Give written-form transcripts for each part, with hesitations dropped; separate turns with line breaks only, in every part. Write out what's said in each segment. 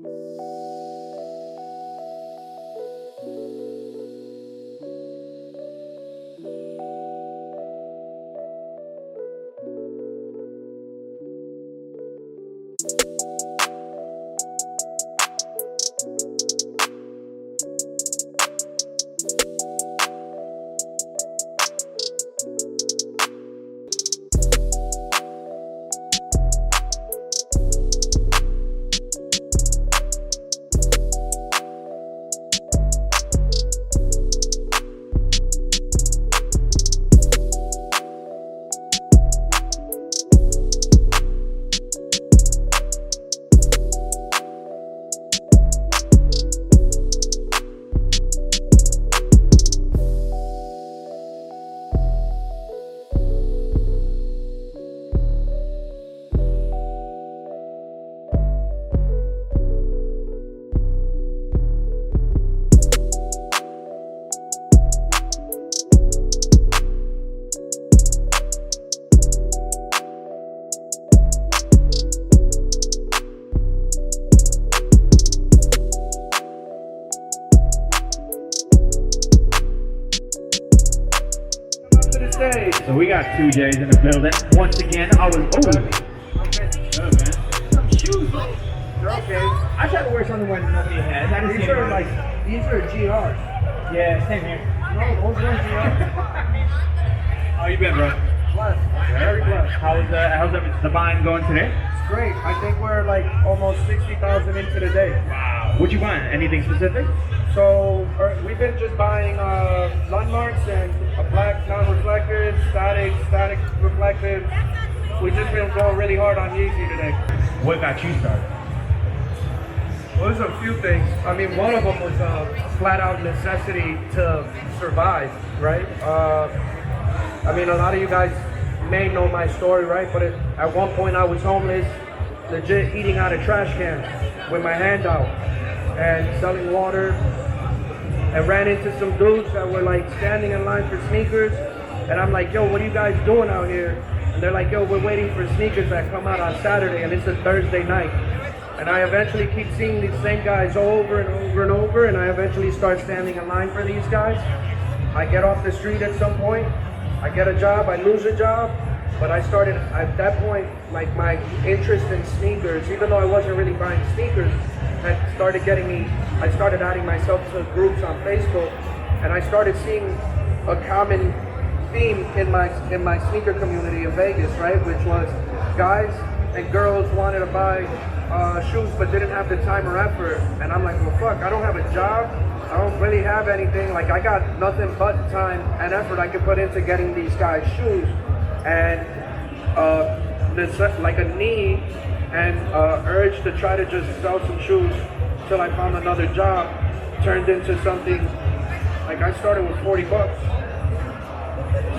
So we got 2Js in the building. Once again, I was good, man. Some shoes, they're okay. I tried to wear something when nobody has. I didn't see
These are GRs.
Yeah, same here.
No, those ones GRs.
How you been, bro?
Blessed. Very blessed.
How's the buying going today?
It's great. I think we're like almost 60,000 into the day.
Wow. What you buying? Anything specific?
So we've been just buying landmarks and a black non-reflective, static reflective. We just been going really hard on Yeezy today.
What got you started?
Well, there's a few things. I mean, one of them was a flat-out necessity to survive, right? I mean, a lot of you guys may know my story, right? But at one point I was homeless, legit eating out of trash cans with my hand out and selling water, and ran into some dudes that were like standing in line for sneakers, and I'm like, yo, what are you guys doing out here? And they're like, yo, we're waiting for sneakers that come out on Saturday, and it's a Thursday night. And I eventually keep seeing these same guys over and over and over, and I eventually start standing in line for these guys. I get off the street at some point, I get a job, I lose a job, but I started, at that point, like my interest in sneakers, even though I wasn't really buying sneakers, that started getting me, I started adding myself to groups on Facebook, and I started seeing a common theme in my sneaker community in Vegas, right? Which was guys and girls wanted to buy shoes but didn't have the time or effort. And I'm like, well, fuck, I don't have a job. I don't really have anything. Like, I got nothing but time and effort I could put into getting these guys shoes. And like a need and urge to try to just sell some shoes till I found another job turned into something. Like, I started with 40 bucks.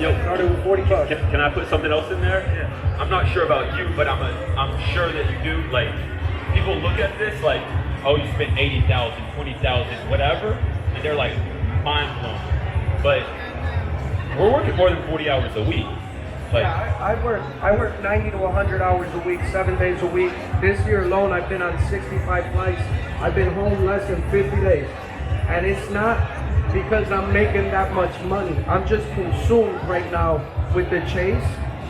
Yo,
started with 40 bucks.
Can I put something else in there?
Yeah.
I'm not sure about you, but I'm sure that you do. Like, people look at this like, oh, you spent 80,000, 20,000, whatever, and they're like mind blown. But we're working more than 40 hours a week. Like,
yeah, I work 90 to 100 hours a week, 7 days a week. This year alone, I've been on 65 flights. I've been home less than 50 days. And it's not because I'm making that much money. I'm just consumed right now with the chase.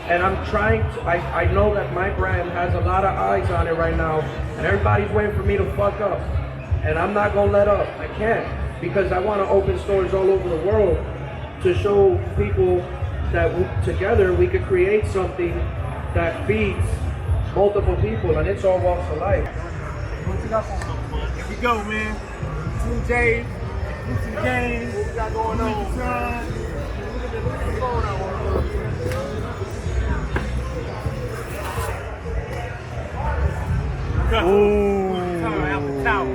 And I'm trying to, I know that my brand has a lot of eyes on it right now. And everybody's waiting for me to fuck up. And I'm not gonna let up. I can't. Because I wanna open stores all over the world to show people that together we could create something that feeds multiple people, and it's all walks of life.
Here we go, man. 2Js, Lucy the game. What we got going on? What's going on? Apple towel.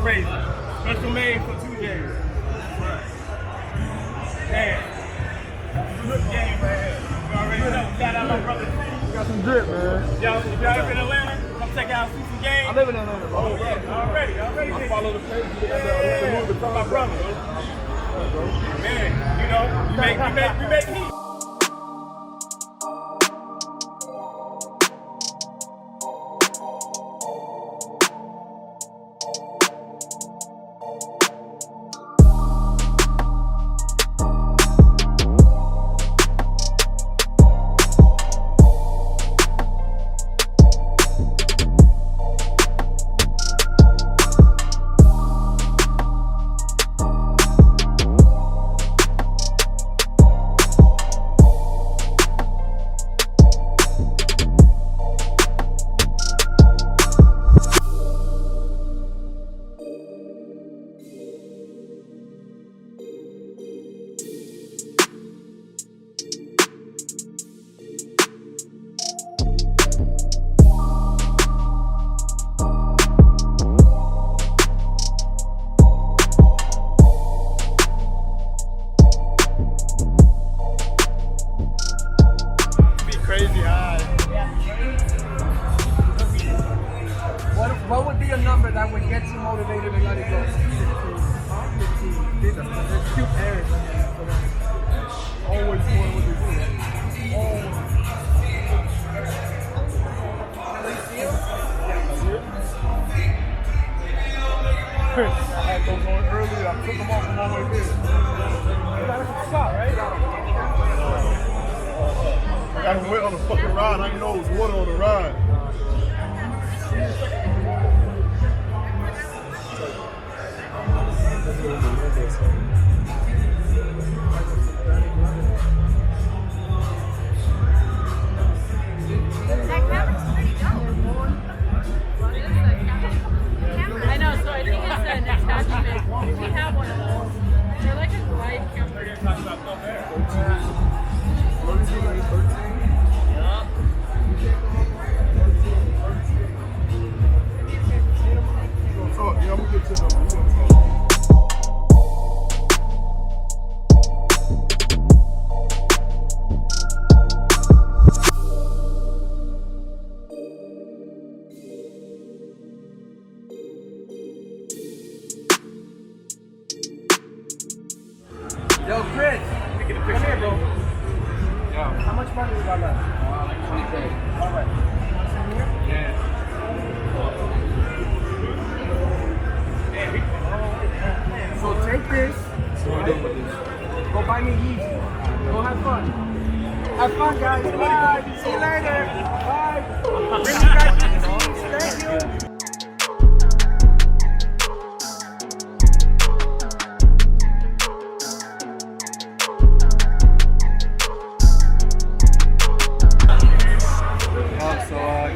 Crazy. Special made for 2Js. Man. Good game, man. You already know. Shout out my brother.
We got some drip, man.
Y'all ever in Atlanta? Come check out some games.
I live in Atlanta, bro.
Already.
I follow the page.
Yeah, my brother. Man, you know, we make heat.
What would be a number that would get you motivated to let it go?
15. There's cute areas. Always more what they do. Always. I had those on earlier. I took them off on my way there. That's a shot, right? I got him wet on the fucking ride. I didn't know it was water on the ride.
I know, so I think it's an attachment. We have one of those. They're like a glide camera.
Yeah, I'm gonna get to them.
Yo, Chris, come here, bro. How much money we got left? Like 20K. All right.
Yeah.
So take this. Go buy me Yeezy. Go have fun. Have fun, guys. Bye. See you later. Bye. Bring me back Yeezys. Thank you.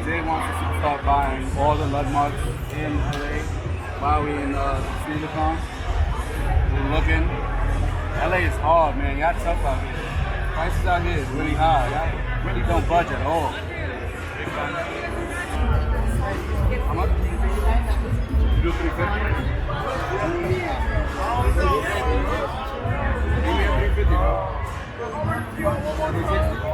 Jay wants us to start buying all the lug marks in LA while we in Sneakercon. We're looking. LA is hard, man. Y'all tough out here. Prices out here is really high. Y'all really don't budge at all. How much? You do 350? Give me a 350, bro. 360?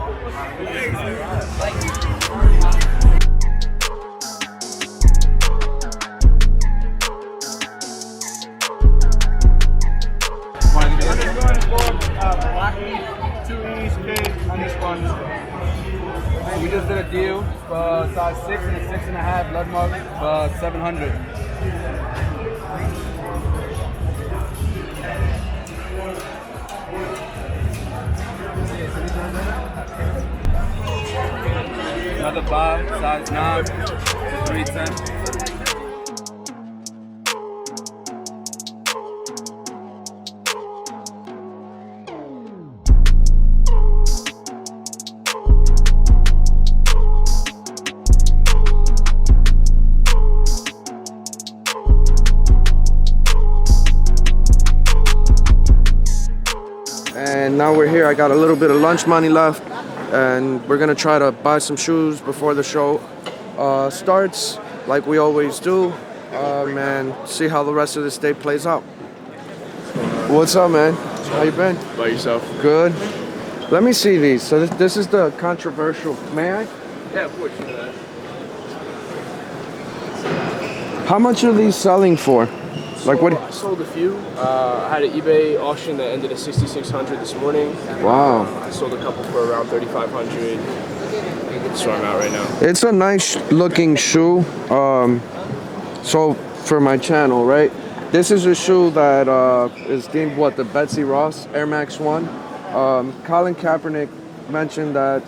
We just did a deal for size 6 and a 6.5 blood mark for 700. Another 5, size 9, 310.
And now we're here. I got a little bit of lunch money left, and we're gonna try to buy some shoes before the show starts, like we always do, and see how the rest of this day plays out. What's up, man? How you been?
By yourself?
Good. Let me see these. So this is the controversial. May I?
Yeah, of course.
How much are these selling for? Like what?
I sold a few. I had an eBay auction that ended at 6,600 this morning.
Wow.
I sold a couple for around 3,500. That's where I'm at right now.
It's a nice looking shoe. So for my channel, right? This is a shoe that is deemed what, the Betsy Ross Air Max 1. Colin Kaepernick mentioned that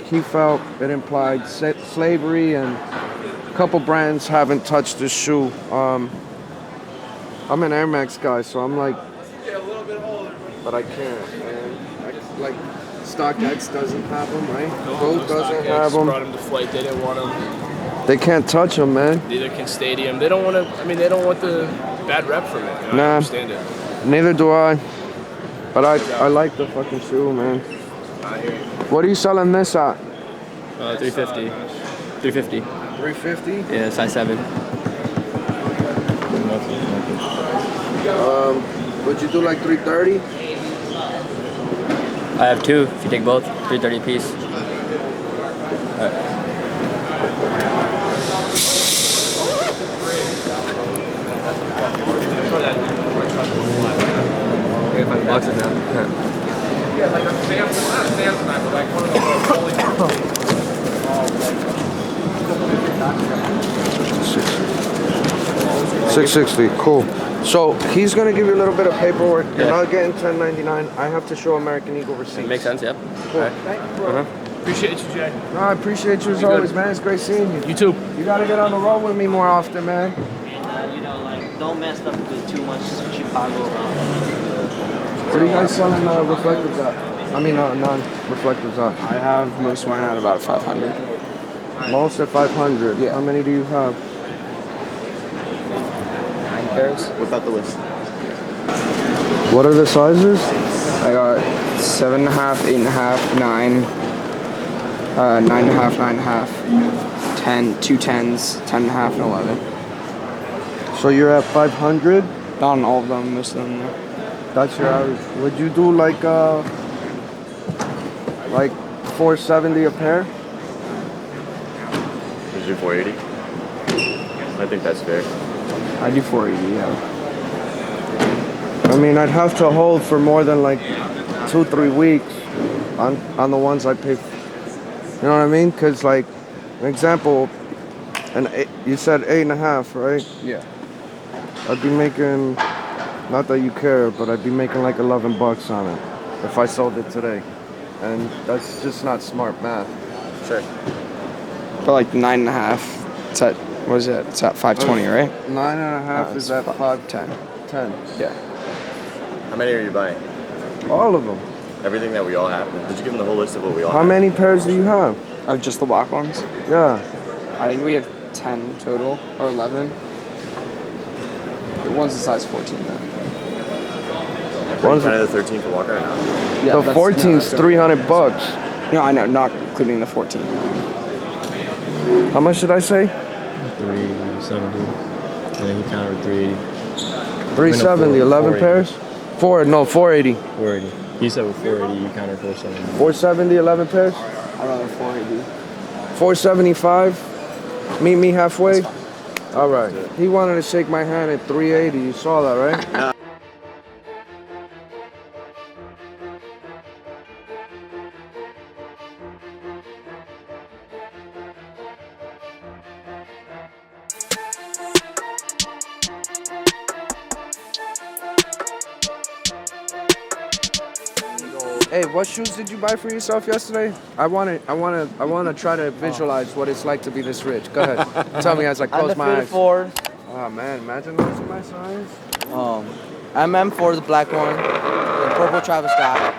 he felt it implied slavery, and a couple brands haven't touched this shoe. I'm an Air Max guy, so I'm like, but I can't, man. Like, StockX doesn't have them, right? Gold doesn't have them.
Brought them to flight. They didn't want them.
They can't touch them, man.
Neither can Stadium. They don't want to. I mean, they don't want the bad rep from it. You know, I understand it.
Neither do I. But I like the fucking shoe, man.
I hear you.
What are you selling this at?
350. 350.
350?
Yeah, size 7.
Would you do like 330?
I have 2 if you take both. 330 a piece. $100 now.
Yeah, like a Samsung, not a Samsung, but like one of those
660, cool. So he's gonna give you a little bit of paperwork. You're not getting 1099. I have to show American Eagle receipts.
Makes sense, yeah.
Cool. Thank you, bro.
Appreciate you, Jay.
No, I appreciate you as always, man. It's great seeing you.
You too.
You gotta get on the road with me more often, man.
And you know, like, don't mess up with too much Chicago.
What are you guys selling reflectives at? I mean, non-reflectives at.
I have most mine at about 500.
Most at 500.
Yeah.
How many do you have?
9 pairs without the list.
What are the sizes?
I got 7.5, 8.5, 9, 9.5, 9.5, 10, 2 10s, 10.5, and 11.
So you're at 500?
Not on all of them, most of them. Yeah.
That's your average. Would you do like 470 a pair?
Is your 480? I think that's fair.
I do 480, yeah.
I mean, I'd have to hold for more than like 2-3 weeks on the ones I pay. You know what I mean? Cause like, an example, you said 8.5, right?
Yeah.
I'd be making, not that you care, but I'd be making like $11 on it if I sold it today, and that's just not smart math.
Sure. For like 9.5, it's at, what is it? It's at 520, right?
9.5 is at 510. 10.
Yeah.
How many are you buying?
All of them.
Everything that we all have? Did you give them the whole list of what we all
How
have?
many pairs do you have?
Of just the black ones?
Yeah.
I think we have 10 total, or 11. The one's a size 14 then.
Are you kind of the 13 for Walker or not?
Yeah,
the 14's $300.
No, I know, not including the 14.
How much did I say?
370. And then he counted 380.
370, 11 pairs? 480.
480. He said with 480, you counted 470.
470, 11 pairs?
I'd rather 480.
475. Meet me halfway. All right. He wanted to shake my hand at 380. You saw that, right? Hey, what shoes did you buy for yourself yesterday? I wanna try to visualize what it's like to be this rich. Go ahead. Tell me as I close my eyes.
Oh
man, imagine those in my size.
MM4 the black one, the purple Travis Scott.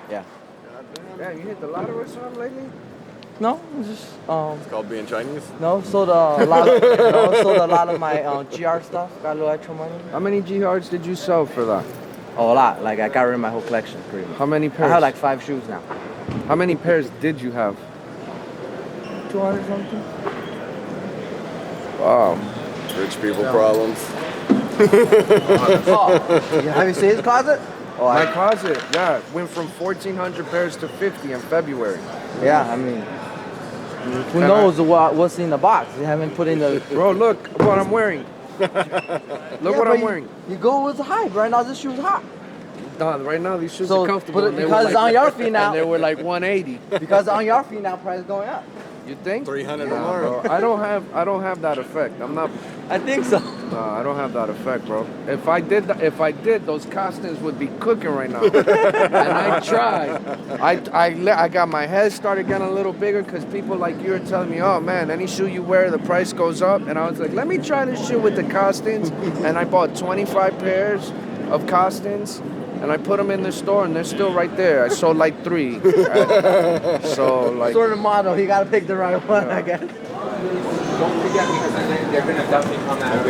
Yeah.
Yeah, you hit the lottery or something lately?
No, it's just
It's called being Chinese?
no. Sold a lot of my GR stuff. Got a little extra money.
How many GRs did you sell for that?
Oh, a lot. Like I got rid of my whole collection, pretty much.
How many pairs?
I have like 5 shoes now.
How many pairs did you have?
200 something.
Wow.
Rich people problems.
Oh, have you seen his closet? Oh,
My closet, yeah, went from 1,400 pairs to 50 in February.
yeah. I mean, who knows what's in the box? You haven't put in the.
Bro, look what I'm wearing. Look what I'm wearing.
You go with the hype. Right now, this shoe's hot.
No, right now these shoes
So,
are comfortable.
but
and they
because
were
it's on your feet now.
And they were like 180.
Because on your feet now, price is going up.
You think?
300
Nah,
or more.
bro. I don't have that effect. I'm not.
I think so.
No, I don't have that effect, bro. If I did, those costumes would be cooking right now. And I tried. I got my head started getting a little bigger because people like you are telling me, oh man, any shoe you wear, the price goes up. And I was like, let me try this shoe with the costumes. And I bought 25 pairs of costumes. And I put them in the store, and they're still right there. I sold like 3. Right? So like.
Sort of model. You gotta pick the right one, I guess.
Don't forget because they're gonna definitely come out.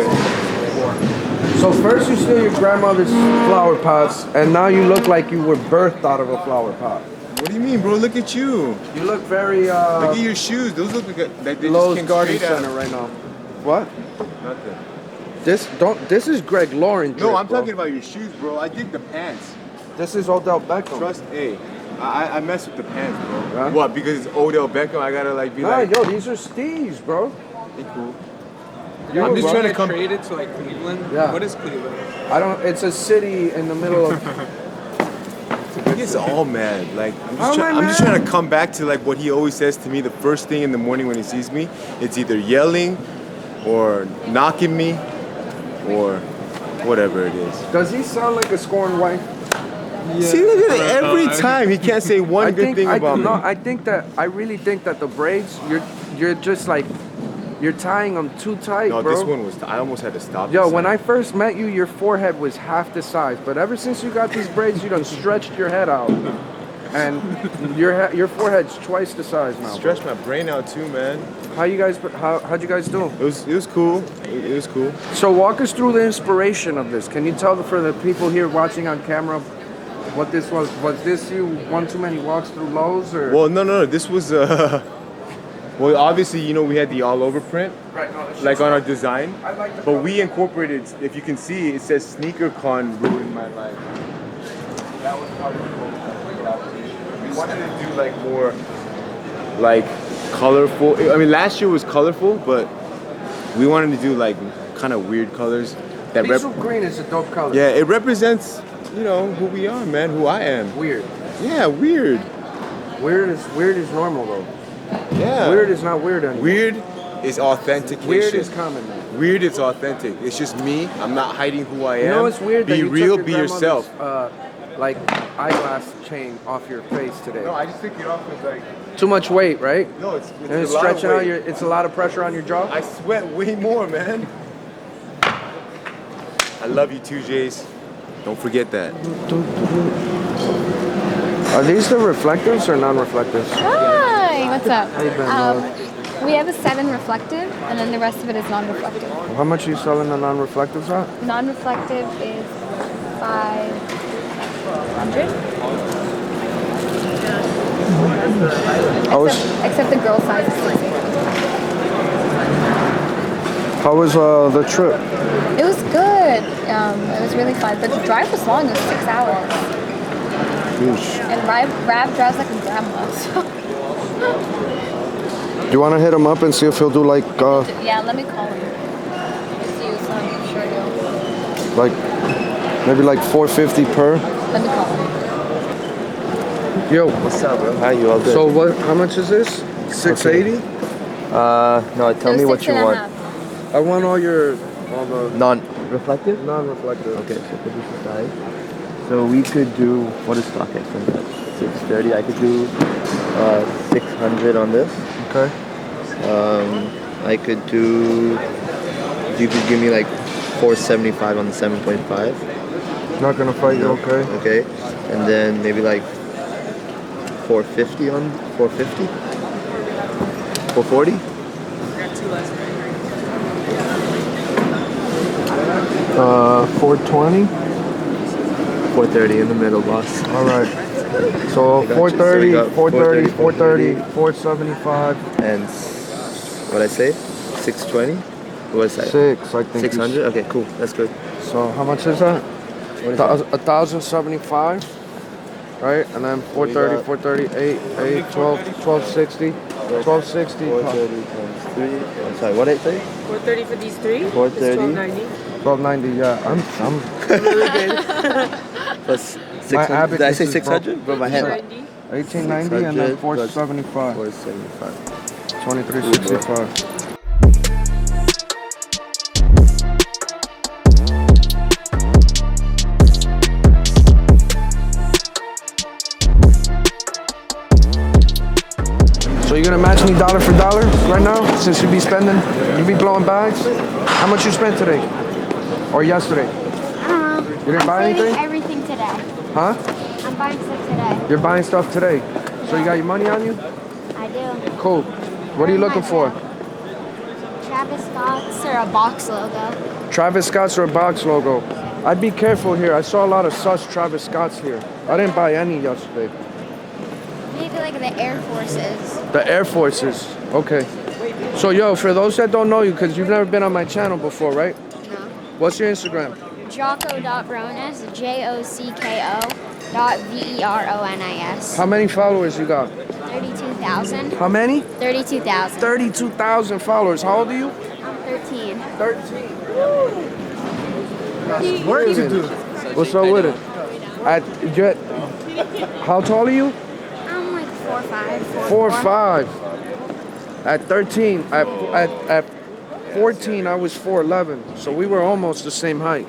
So first you steal your grandmother's flower pots, and now you look like you were birthed out of a flower pot.
What do you mean, bro? Look at you.
You look very
Look at your shoes. Those look like they just
Lowe's
came
Garden
straight out.
Center right now. What?
Nothing.
This is Greg Lauren.
No,
drip,
I'm
bro.
talking about your shoes, bro. I dig the pants.
This is Odell Beckham.
Trust A. I mess with the pants, bro.
Huh?
What? Because it's Odell Beckham, I gotta like be
Nah,
like.
yo, these are Steve's, bro.
They cool. I'm just trying to come.
Traded to like Cleveland.
Yeah.
What is Cleveland?
I don't. It's a city in the middle of.
He gets all mad. Like
How am I
I'm just
mad?
trying to come back to like what he always says to me the first thing in the morning when he sees me. It's either yelling, or knocking me, or whatever it is.
Does he sound like a scorned wife?
See, look at it every time. He can't say one good thing about me.
No, I really think that the braids, you're just like, you're tying them too tight,
No,
bro.
this one was. I almost had to stop.
Yo,
this.
when I first met you, your forehead was half the size, but ever since you got these braids, you done stretched your head out, and your forehead's twice the size now.
Stretched my brain out too, man.
How'd you guys do?
It was cool. It was cool.
So walk us through the inspiration of this. Can you tell for the people here watching on camera what this was? Was this you one too many walks through Lowe's or?
Well, no. This was. Well, obviously, you know, we had the all over print,
Right, no,
like on our design,
I like the
but we incorporated. If you can see, it says Sneakercon ruined my life. That was part of the whole application. We wanted to do like more, like colorful. I mean, last year was colorful, but we wanted to do like kind of weird colors. That
Diesel green is a dope color.
yeah, it represents, you know, who we are, man. Who I am.
Weird.
Yeah, weird.
Weird is normal though.
Yeah.
Weird is not weird anymore.
Weird is authentication.
Weird is common, man.
Weird is authentic. It's just me. I'm not hiding who I am.
You know what's weird?
Be
that you
real,
took
be
your
yourself.
grandmother's, like eyeglass chain off your face today.
No, I just took it off with like.
Too much weight, right?
No, it's
And it's
a lot of
stretching out
weight.
your. It's a lot of pressure on your jaw.
I sweat way more, man. I love you, 2Js. Don't forget that.
Are these the reflectives or non-reflectives?
Hi, what's up?
How you been, Mom?
We have a 7 reflective, and then the rest of it is non-reflective.
How much are you selling the non-reflectives at?
Non-reflective is 500. Except the girl size is 680.
How was the trip?
It was good. It was really fun, but the drive was long. It was 6 hours.
Yeesh.
And Rab drives like a grandma. So.
Do you want to hit him up and see if he'll do like
Yeah, let me call him. See you, so I'm sure he'll.
like maybe like 450 per?
Let me call him.
Yo,
What's up, bro? How you all good?
so what? How much is this? 680?
No, tell me what you want.
I want all the
Non-reflective?
non-reflective.
Okay, so put this aside. So we could do, what is StockX on that? 630. I could do 600 on this.
Okay.
I could do, you could give me like 475 on the 7.5.
Not gonna fight you, okay?
Okay. And then maybe like 450 on 450? 440?
420.
430 in the middle, boss.
All right. So
I got you.
430,
So we got
430, 430,
430,
475.
And what I say? 620? What is that?
6, I think.
600? Okay, cool. That's good.
So how much is that? 1,075. Right? And then 430, 430, 8, 12, 1260. 1260.
430 times 3. I'm sorry, what did I say?
430 for these three.
430.
1290, yeah. I'm
Really good.
Plus
my
600. Did I say
abacus is
600? Bro, my head.
1890 and then
600 plus
475.
475.
2365. So you're gonna match me dollar for dollar right now? Since you be spending, you be blowing bags? How much you spent today? Or yesterday? You didn't buy anything?
Everything today.
Huh?
I'm buying stuff today.
You're buying stuff today. So you got your money on you?
I do.
Cool. What are you looking for?
Travis Scott's or a box logo.
Travis Scott's or a box logo. I'd be careful here. I saw a lot of sus Travis Scott's here. I didn't buy any yesterday.
Maybe like the Air Forces.
The Air Forces. Okay. So yo, for those that don't know you, because you've never been on my channel before, right?
No.
What's your Instagram?
Jocko.Bronis, JOCKO.VERONIS.
How many followers you got?
32,000.
How many?
32,000.
32,000 followers. How old are you?
I'm 13.
13.
Work to do.
What's up with it? How tall are you?
I'm like 4'5".
4'5". At 13, at 14, I was 4'11". So we were almost the same height.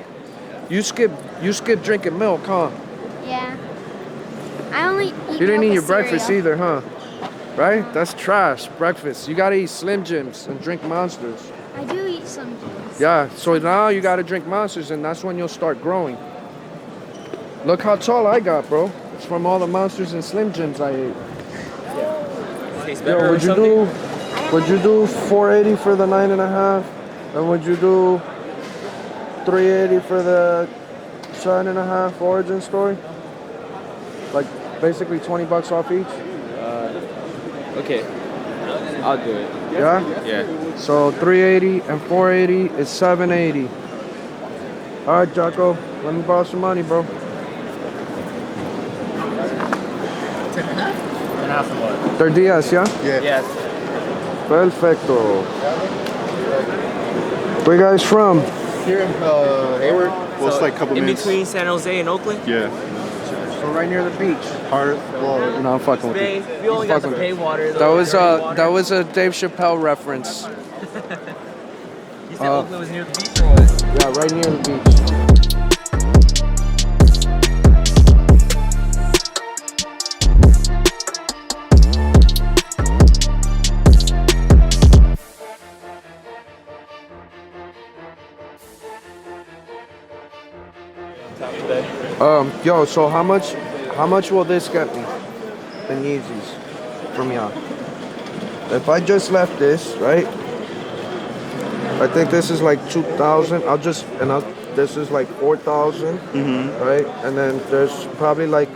You skipped drinking milk, huh?
Yeah. I only eat
You didn't eat
milk
your
with
breakfast
cereal.
either, huh? Right? That's trash, breakfast. You gotta eat Slim Jims and drink Monsters.
I do eat some juice.
Yeah, so now you gotta drink Monsters and that's when you'll start growing. Look how tall I got, bro. It's from all the Monsters and Slim Jims I ate. Yo, would you do 480 for the 9.5? And would you do 380 for the 7.5 origin story? Like basically $20 off each?
Okay. I'll do it.
Yeah?
Yeah.
So 380 and 480 is 780. All right, Jocko, let me borrow some money, bro.
10.5.
They're días, yeah?
Yeah.
Yes.
Perfecto. Where you guys from?
Here in Hayward. Well, it's like a couple
in
minutes.
between San Jose and Oakland?
Yeah.
So right near the beach.
Well,
I'm fucking with
Bay.
you.
We only got the
Fucking
bay
with you.
water.
That was a Dave Chappelle reference.
You said Oakland was near the beach or what?
Yeah, right near the beach. Yo, so how much will this get me? The Yeezys from y'all. If I just left this, right? I think this is like 2,000. This is like 4,000, right? And then there's probably like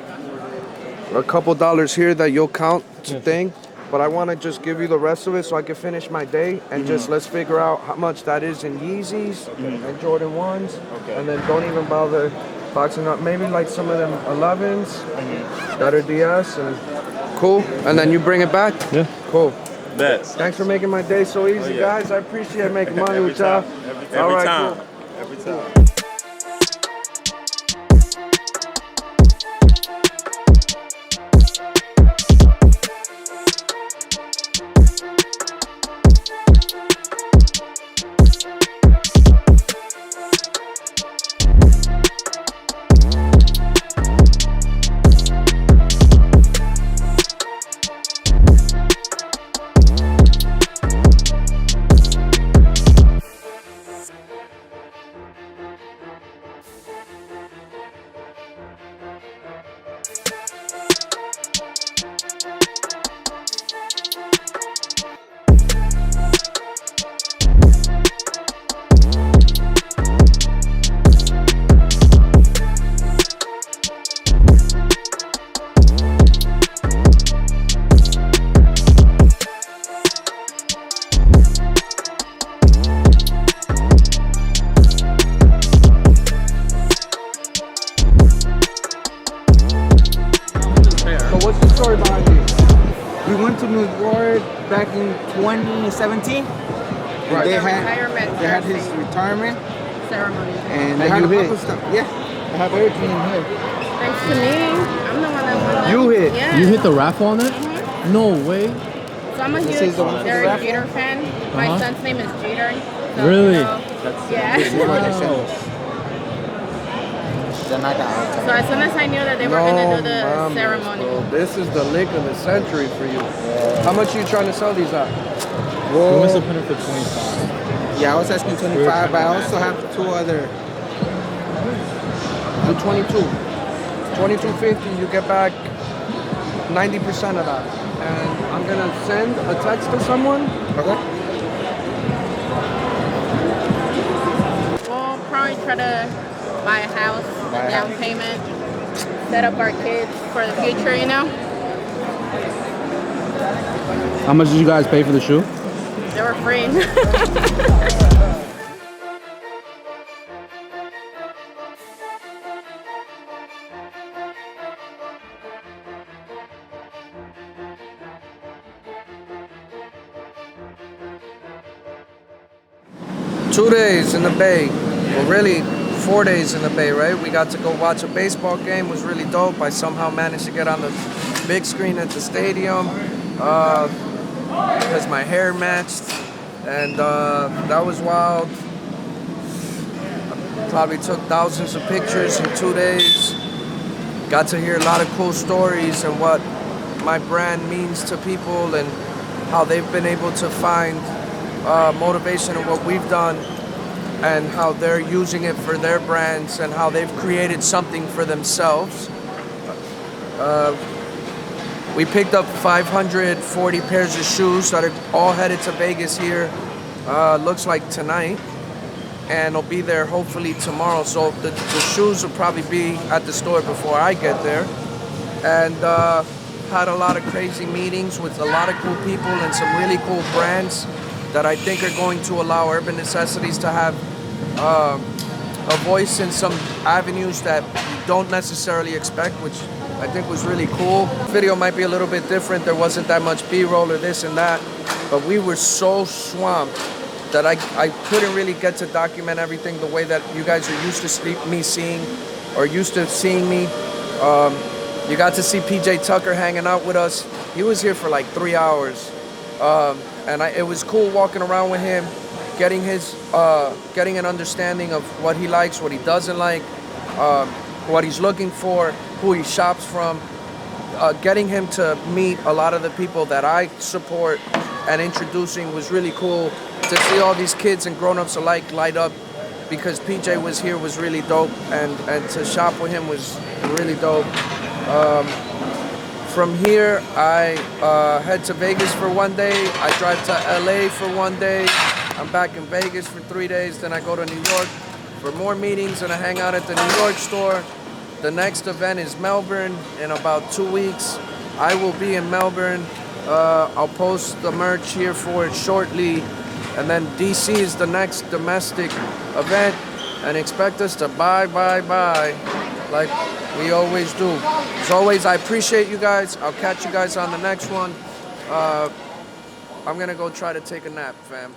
a couple dollars here that you'll count to thing. But I want to just give you the rest of it so I can finish my day and just let's figure out how much that is in Yeezys and Jordan 1s.
Okay.
And then don't even bother boxing up. Maybe like some of them 11s that are DS and cool. And then you bring it back?
Yeah.
Cool.
Bet.
Thanks for making my day so easy, guys. I appreciate making money with y'all. All right, cool.
Every time.
We went to New York back in 2017.
Right.
They
Retirement
had his
ceremony.
retirement.
Ceremony.
And they had a couple stuff. Yeah, I have everything in here.
Thanks to me. I'm the one that won that.
You hit.
Yeah.
You hit the raffle on it? No way.
So I'm a
This
huge
is the one for the
Derek
raffle?
Jeter fan. My
Uh-huh.
son's name is Jeter. So,
Really?
you know, yeah.
This is what they sent
Wow.
us. Then I got
So as soon as I knew that they were gonna do the
mames,
ceremony.
bro. This is the lick of the century for you. How much are you trying to sell these at?
We must have put it for 25.
Yeah, I was asking 25, but I also have two other.
Do 22. 22.50, you get back 90% of that. And I'm gonna send a text to someone.
Okay.
We'll probably try to buy a house,
Buy a
down
house.
payment, set up our kids for the future, you know?
How much did you guys pay for the shoe?
They were free.
2 days in the Bay. Well, really 4 days in the Bay, right? We got to go watch a baseball game. It was really dope. I somehow managed to get on the big screen at the stadium because my hair matched, and that was wild. Probably took thousands of pictures in 2 days. Got to hear a lot of cool stories and what my brand means to people and how they've been able to find motivation in what we've done and how they're using it for their brands and how they've created something for themselves. We picked up 540 pairs of shoes that are all headed to Vegas here, looks like tonight, and will be there hopefully tomorrow. So the shoes will probably be at the store before I get there. And had a lot of crazy meetings with a lot of cool people and some really cool brands that I think are going to allow Urban Necessities to have a voice in some avenues that you don't necessarily expect, which I think was really cool. Video might be a little bit different. There wasn't that much B-roll or this and that, but we were so swamped that I couldn't really get to document everything the way that you guys are used to me seeing, or used to seeing me. You got to see PJ Tucker hanging out with us. He was here for like 3 hours. And it was cool walking around with him, getting an understanding of what he likes, what he doesn't like, what he's looking for, who he shops from, getting him to meet a lot of the people that I support and introducing was really cool. To see all these kids and grown-ups alike light up because PJ was here was really dope, and to shop with him was really dope. From here, I head to Vegas for 1 day. I drive to LA for 1 day. I'm back in Vegas for 3 days. Then I go to New York for more meetings and I hang out at the New York store. The next event is Melbourne in about 2 weeks. I will be in Melbourne. I'll post the merch here for it shortly. And then DC is the next domestic event. And expect us to buy like we always do. As always, I appreciate you guys. I'll catch you guys on the next one. I'm gonna go try to take a nap, fam.